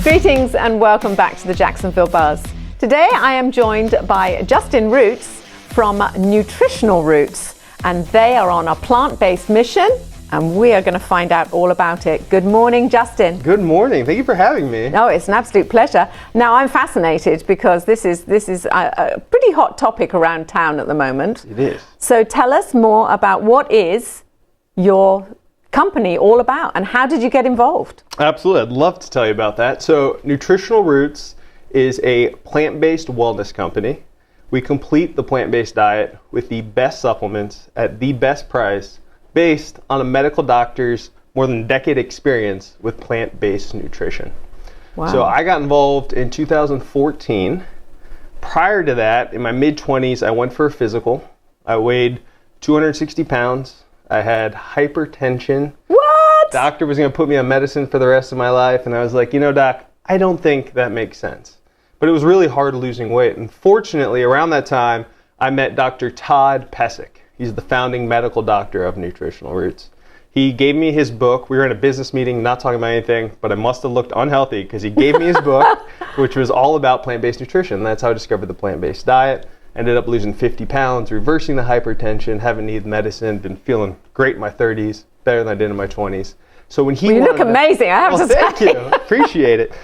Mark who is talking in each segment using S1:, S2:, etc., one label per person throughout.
S1: Greetings and welcome back to the Jacksonville Buzz. Today I am joined by Justin Roots from Nutritional Roots, and they are on a plant-based mission, and we are going to find out all about it. Good morning, Justin.
S2: Good morning. Thank you for having me.
S1: Oh, it's an absolute pleasure. Now, I'm fascinated because this is a pretty hot topic around town at the moment.
S2: It is.
S1: So tell us more about what is your company all about and how did you get involved?
S2: Absolutely. I'd love to tell you about that. So Nutritional Roots is a plant-based wellness company. We complete the plant-based diet with the best supplements at the best price based on a medical doctor's more than decade experience with plant-based nutrition.
S1: Wow.
S2: So I got involved in 2014. Prior to that, in my mid-20s, I went for a physical. I weighed 260 pounds. I had hypertension.
S1: What?
S2: Doctor was going to put me on medicine for the rest of my life, and I was like, you know, doc, I don't think that makes sense. But it was really hard losing weight. And fortunately, around that time, I met Dr. Todd Pesic. He's the founding medical doctor of Nutritional Roots. He gave me his book. We were in a business meeting, not talking about anything, but I must have looked unhealthy because he gave me his book, which was all about plant-based nutrition. That's how I discovered the plant-based diet. Ended up losing 50 pounds, reversing the hypertension, haven't needed medicine, been feeling great in my 30s, better than I did in my 20s. So when he
S1: you look amazing, I have to say.
S2: Thank you, appreciate it.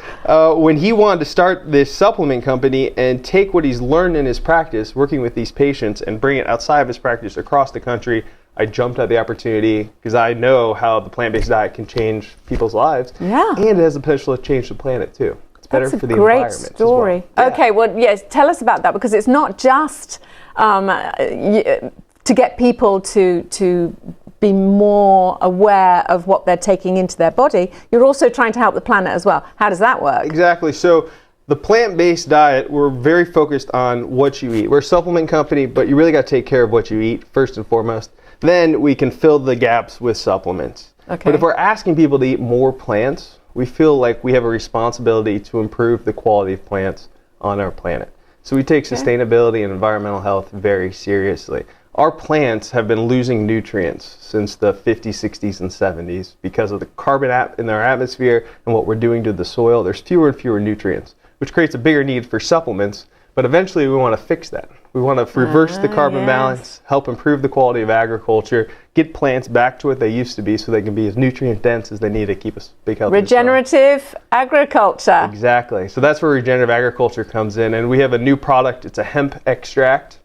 S2: When he wanted to start this supplement company and take what he's learned in his practice, working with these patients, and bring it outside of his practice across the country, I jumped at the opportunity because I know how the plant-based diet can change people's lives.
S1: Yeah.
S2: And it has the potential to change the planet too. Better
S1: That's
S2: for the
S1: a great
S2: environment
S1: story.
S2: as well. Yeah.
S1: Okay, well, yes, tell us about that, because it's not just to get people to be more aware of what they're taking into their body. You're also trying to help the planet as well. How does that work?
S2: Exactly. So the plant-based diet, we're very focused on what you eat. We're a supplement company, but you really got to take care of what you eat first and foremost. Then we can fill the gaps with supplements.
S1: Okay.
S2: But if we're asking people to eat more plants, we feel like we have a responsibility to improve the quality of plants on our planet. So we take sustainability and environmental health very seriously. Our plants have been losing nutrients since the 50s, 60s, and 70s because of the carbon in our atmosphere and what we're doing to the soil. There's fewer and fewer nutrients, which creates a bigger need for supplements. But eventually we want to fix that. We want to reverse the carbon balance, help improve the quality of agriculture, get plants back to what they used to be so they can be as nutrient dense as they need to keep us big, healthy.
S1: Regenerative agriculture.
S2: Exactly. So that's where regenerative agriculture comes in. And we have a new product. It's a hemp extract.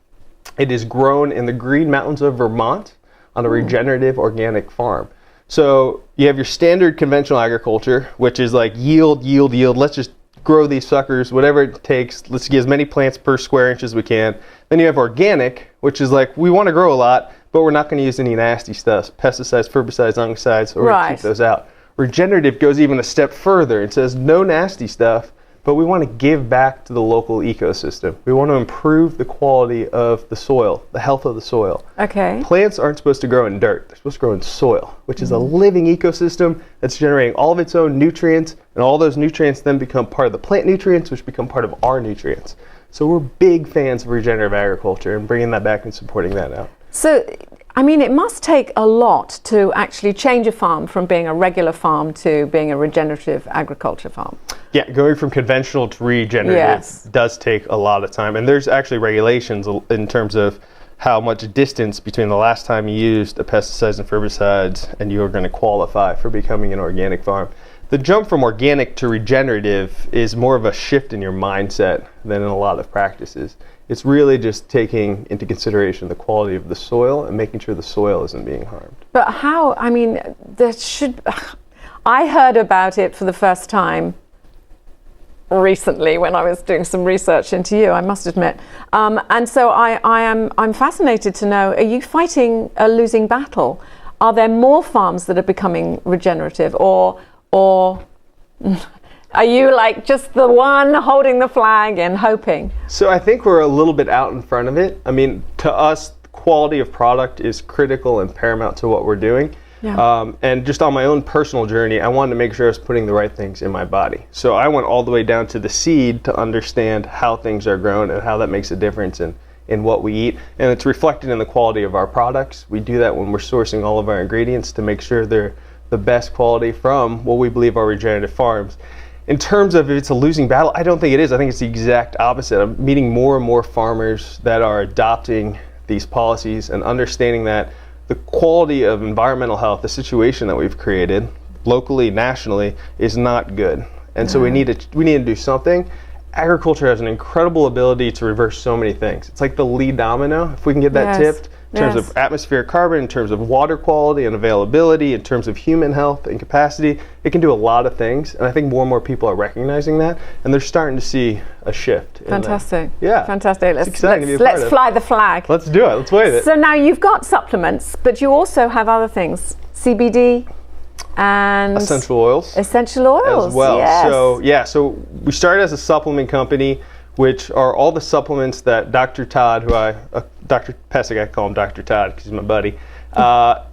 S2: It is grown in the Green Mountains of Vermont on a regenerative organic farm. So you have your standard conventional agriculture, which is like yield. Let's just grow these suckers, whatever it takes. Let's get as many plants per square inch as we can. Then you have organic, which is like, we want to grow a lot, but we're not going to use any nasty stuff, pesticides, herbicides, fungicides, or keep those out. Regenerative goes even a step further. It says no nasty stuff, but we want to give back to the local ecosystem. We want to improve the quality of the soil, the health of the soil.
S1: Okay.
S2: Plants aren't supposed to grow in dirt. They're supposed to grow in soil, which is a living ecosystem that's generating all of its own nutrients, and all those nutrients then become part of the plant nutrients, which become part of our nutrients. So we're big fans of regenerative agriculture and bringing that back and supporting that out.
S1: So, I mean, it must take a lot to actually change a farm from being a regular farm to being a regenerative agriculture farm.
S2: Yeah, going from conventional to regenerative does take a lot of time. And there's actually regulations in terms of how much distance between the last time you used a pesticides and herbicides and you're going to qualify for becoming an organic farm. The jump from organic to regenerative is more of a shift in your mindset than in a lot of practices. It's really just taking into consideration the quality of the soil and making sure the soil isn't being harmed.
S1: But how, I mean, I heard about it for the first time recently when I was doing some research into you, I must admit. And so I'm fascinated to know, are you fighting a losing battle? Are there more farms that are becoming regenerative, or are you like just the one holding the flag and hoping?
S2: So I think we're a little bit out in front of it. I mean, to us, quality of product is critical and paramount to what we're doing. Yeah. And just on my own personal journey, I wanted to make sure I was putting the right things in my body. So I went all the way down to the seed to understand how things are grown and how that makes a difference in what we eat. And it's reflected in the quality of our products. We do that when we're sourcing all of our ingredients to make sure they're the best quality from what we believe are regenerative farms. in terms of if it's a losing battle, I don't think it is. I think it's the exact opposite. I'm meeting more and more farmers that are adopting these policies and understanding that the quality of environmental health, the situation that we've created locally, nationally, is not good. And so we need to do something. Agriculture has an incredible ability to reverse so many things. It's like the lead domino. If we can get that tipped in terms of atmospheric carbon, in terms of water quality and availability, in terms of human health and capacity, it can do a lot of things. And I think more and more people are recognizing that, and they're starting to see a shift.
S1: Fantastic.
S2: Yeah.
S1: Fantastic.
S2: Let's
S1: Fly the flag.
S2: Let's do it. Let's wave it.
S1: So now you've got supplements, but you also have other things. CBD and
S2: essential oils.
S1: Essential oils
S2: as well.
S1: Yes.
S2: So we started as a supplement company, which are all the supplements that Dr. Todd, Dr. Pesic, I call him Dr. Todd because he's my buddy.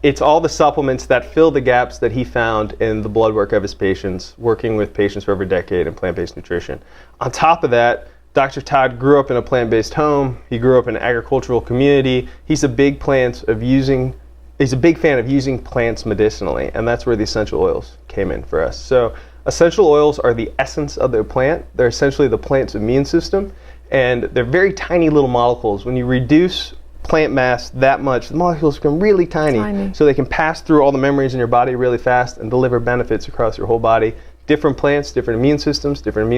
S2: It's all the supplements that fill the gaps that he found in the blood work of his patients, working with patients for over a decade in plant-based nutrition. On top of that, Dr. Todd grew up in a plant-based home. He grew up in an agricultural community. He's a big fan of using plants medicinally, and that's where the essential oils came in for us. So essential oils are the essence of the plant. They're essentially the plant's immune system, and they're very tiny little molecules. When you reduce plant mass that much, the molecules become really tiny, so they can pass through all the membranes in your body really fast and deliver benefits across your whole body. Different plants, different immune systems, different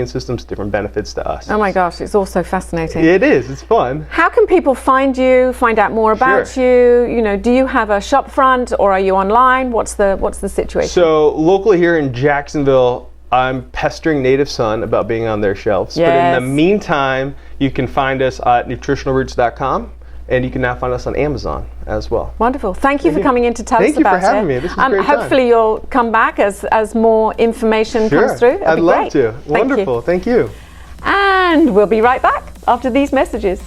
S2: benefits to us.
S1: Oh my gosh, it's all so fascinating.
S2: It is, it's fun.
S1: How can people find you, find out more about you? You know, do you have a shop front or are you online? What's the situation?
S2: So locally here in Jacksonville, I'm pestering Native Son about being on their shelves.
S1: Yes.
S2: But in the meantime, you can find us at nutritionalroots.com. And you can now find us on Amazon as well.
S1: Wonderful. Thank you for coming in to tell us about it.
S2: Thank you for having me. This is a great time.
S1: Hopefully you'll come back as more information comes through.
S2: I'd love to. Wonderful. Thank you.
S1: And we'll be right back after these messages.